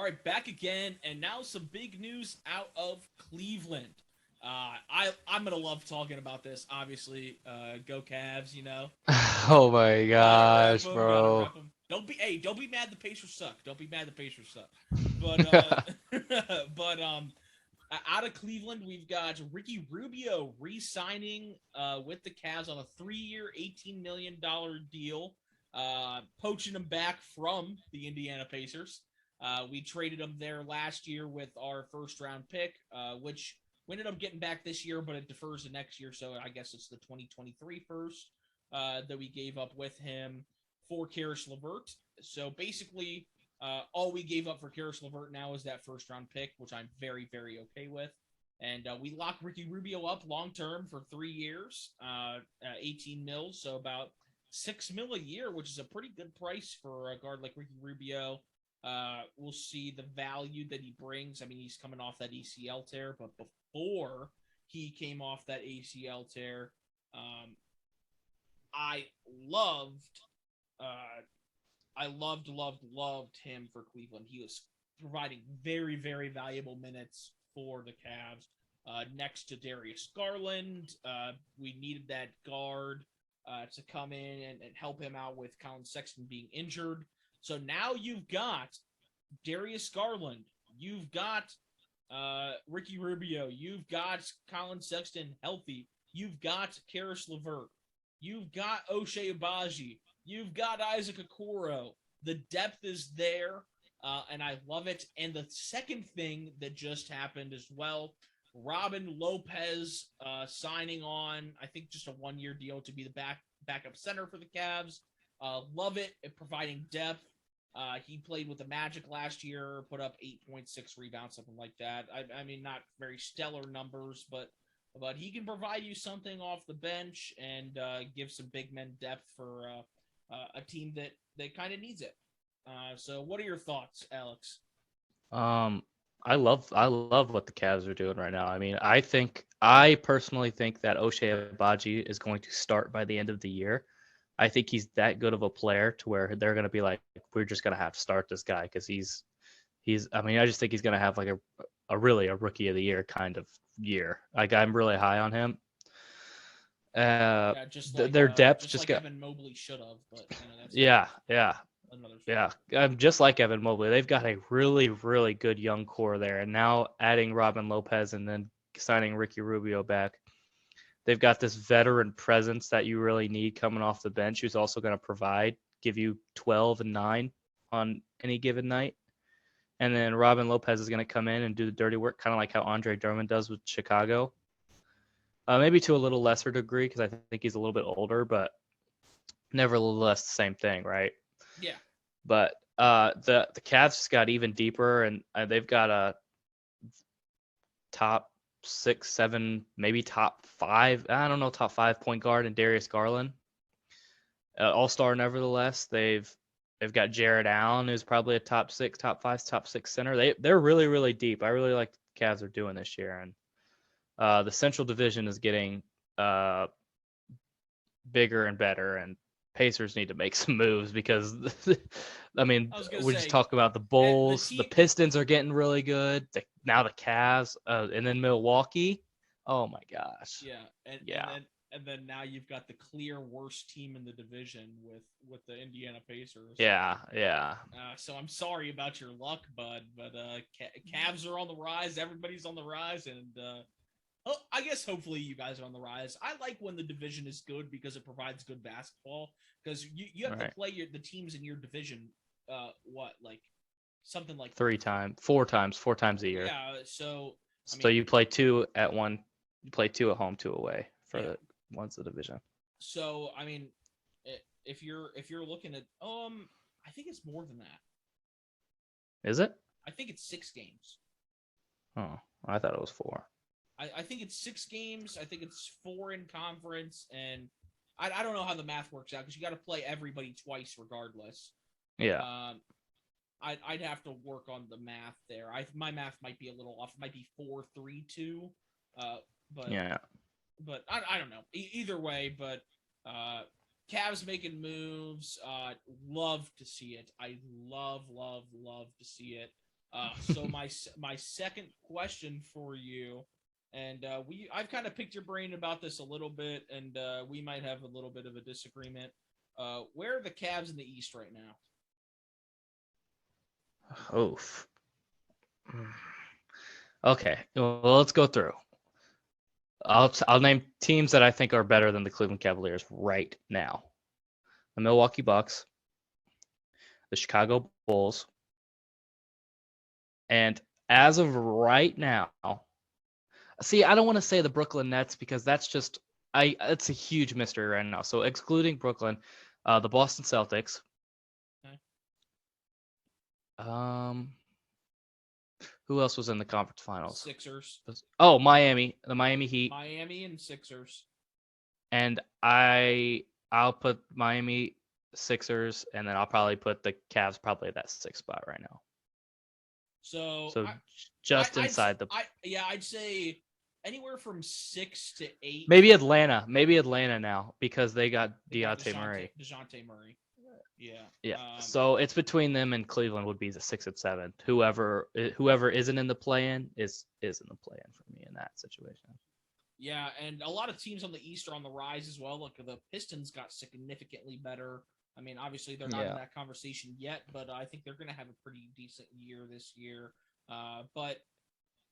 right, back again, and now some big news out of Cleveland. I'm gonna love talking about this. Obviously, go Cavs. Oh my Gotta rep gosh, them. Gotta bro. rep them. Don't be mad. The Pacers suck. Don't be mad. The Pacers suck. But but out of Cleveland, we've got Ricky Rubio re-signing with the Cavs on a 3-year, $18 million deal, poaching him back from the Indiana Pacers. We traded him there last year with our first-round pick, which we ended up getting back this year, but it defers to next year, so I guess it's the 2023 first that we gave up with him for Karis LeVert. So basically, all we gave up for Karis LeVert now is that first round pick, which I'm very, very okay with. And we locked Ricky Rubio up long term for 3 years, 18 mils, so about 6 mil a year, which is a pretty good price for a guard like Ricky Rubio. We'll see the value that he brings. I mean, he's coming off that ACL tear, but before he came off that ACL tear, I loved loved him for Cleveland. He was providing very, very valuable minutes for the Cavs. Next to Darius Garland, we needed that guard to come in and help him out with Colin Sexton being injured. So now you've got Darius Garland, you've got Ricky Rubio, you've got Colin Sexton healthy, you've got Karis LeVert, you've got O'Shea Abaji, you've got Isaac Okoro. The depth is there, and I love it. And the second thing that just happened as well, Robin Lopez signing on, I think just a 1-year deal to be the backup center for the Cavs. Love it, providing depth. He played with the Magic last year, put up 8.6 rebounds, something like that. I mean, not very stellar numbers, but he can provide you something off the bench and give some big men depth for a team that kind of needs it. So what are your thoughts, Alex? Um, I love what the Cavs are doing right now. I mean, I personally think that O'Shea Abaji is going to start by the end of the year. I think he's that good of a player to where they're going to be like, we're just going to have to start this guy because he's. I mean, I just think he's going to have like a rookie of the year kind of year. Like I'm really high on him. Yeah, Their depth just just like got. Evan Mobley should have, but that's Yeah, yeah. another story. Yeah, just like Evan Mobley, they've got a really, really good young core there, and now adding Robin Lopez and then signing Ricky Rubio back, they've got this veteran presence that you really need coming off the bench, who's also going to give you 12 and 9 on any given night, and then Robin Lopez is going to come in and do the dirty work, kind of like how Andre Drummond does with Chicago, maybe to a little lesser degree because I think he's a little bit older, but nevertheless the same thing, right? Yeah, But the Cavs just got even deeper, and they've got a top 6, 7, maybe top 5. I don't know, top 5 point guard in Darius Garland, all-star. Nevertheless, they've got Jared Allen, who's probably a top 6, top 5, top 6 center. They're really, really deep. I really like the Cavs are doing this year, and the Central Division is getting bigger and better, and Pacers need to make some moves because, I mean, I was gonna we just say talked about the the Bulls, the team. Pistons are getting really good. Now the Cavs, and then Milwaukee. Oh my gosh, Yeah, yeah, and then now you've got the clear worst team in the division with the Indiana Pacers. yeah, yeah, So I'm sorry about your luck, bud, but Cavs are on the rise. Everybody's on the rise, and I guess hopefully you guys are on the rise. I like when the division is good because it provides good basketball. Because you have to right. play the teams in your division. What like something like 4 times a year. yeah. So I So mean you play 2 at one, you play 2 at home, 2 away for yeah. the one's the division. So I mean if you're looking at I think it's more than that. Is it? I think it's 6 games. Oh, I thought it was 4. I think it's 6 games. I think it's 4 in conference, and I don't know how the math works out because you got to play everybody twice regardless. Yeah, Um, I'd have to work on the math there. My math might be a little off. It might be 4-3-2. Uh, but yeah. I don't know. Either way, but Cavs making moves. Love to see it. I love to see it. So my second question for you, and I've kind of picked your brain about this a little bit, and we might have a little bit of a disagreement. Where are the Cavs in the East right now? Oof. Okay, well, let's go through. I'll name teams that I think are better than the Cleveland Cavaliers right now. The Milwaukee Bucks, the Chicago Bulls, and as of right now, see, I don't want to say the Brooklyn Nets because that's just it's a huge mystery right now. So excluding Brooklyn, the Boston Celtics. Okay. Who else was in the conference finals? Sixers. Oh, Miami, the Miami Heat. Miami and Sixers. And I'll put Miami, Sixers, and then I'll probably put the Cavs probably at that 6th spot right now. So just inside I'd say anywhere from 6 to 8. Maybe Atlanta now because they got DeJounte Murray. DeJounte Murray. Yeah. Yeah. So it's between them and Cleveland would be the 6th and 7th. Whoever isn't in the play-in is in the play-in for me in that situation. Yeah, and a lot of teams on the East are on the rise as well. Look, the Pistons got significantly better. I mean, obviously they're not in that conversation yet, but I think they're going to have a pretty decent year this year. But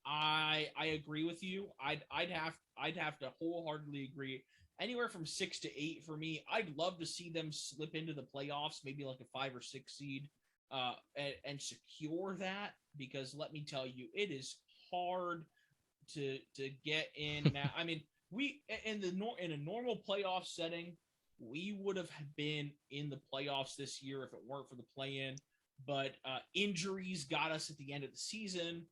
I agree with you. I'd have to wholeheartedly agree. Anywhere from 6 to 8 for me. I'd love to see them slip into the playoffs, maybe like a 5 or 6 seed, and secure that. Because let me tell you, it is hard to get in now. I mean, we in a normal playoff setting, we would have been in the playoffs this year if it weren't for the play-in. But injuries got us at the end of the season.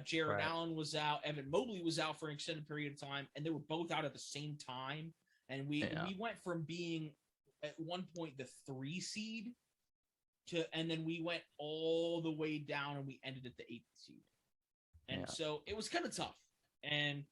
Jared Allen was out. Evan Mobley was out for an extended period of time, and they were both out at the same time. And we went from being at one point the 3 seed and then we went all the way down and we ended at the 8th seed. And so it was kind of tough. And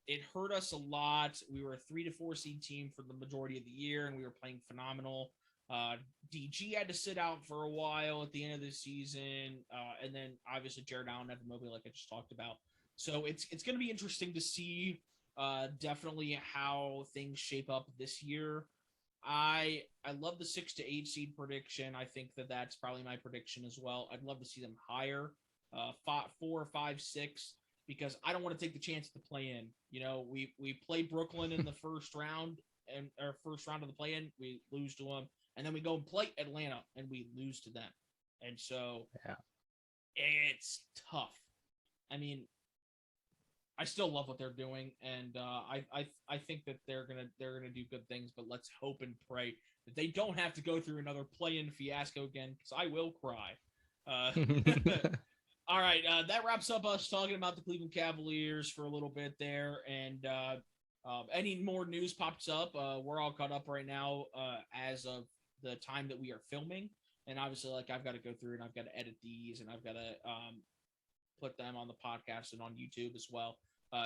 it hurt us a lot. We were a 3 to 4 seed team for the majority of the year, and we were playing phenomenal. DG had to sit out for a while at the end of the season, and then obviously Jared Allen, Evan Mobley, like I just talked about. So it's going to be interesting to see definitely how things shape up this year. I love the 6 to 8 seed prediction. I think that's probably my prediction as well. I'd love to see them higher, 4, 5, 6. Because I don't want to take the chance to play in. You know, we play Brooklyn in the first round and our first round of the play-in, we lose to them, and then we go and play Atlanta and we lose to them. And so it's tough. I mean, I still love what they're doing, and I think that they're gonna do good things. But let's hope and pray that they don't have to go through another play-in fiasco again, because I will cry. All right, that wraps up us talking about the Cleveland Cavaliers for a little bit there. And any more news pops up, we're all caught up right now as of the time that we are filming. And obviously, like, I've got to go through and I've got to edit these and I've got to put them on the podcast and on YouTube as well.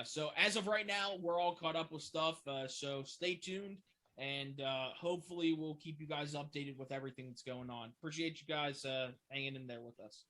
So as of right now, we're all caught up with stuff. So stay tuned, and hopefully we'll keep you guys updated with everything that's going on. Appreciate you guys hanging in there with us.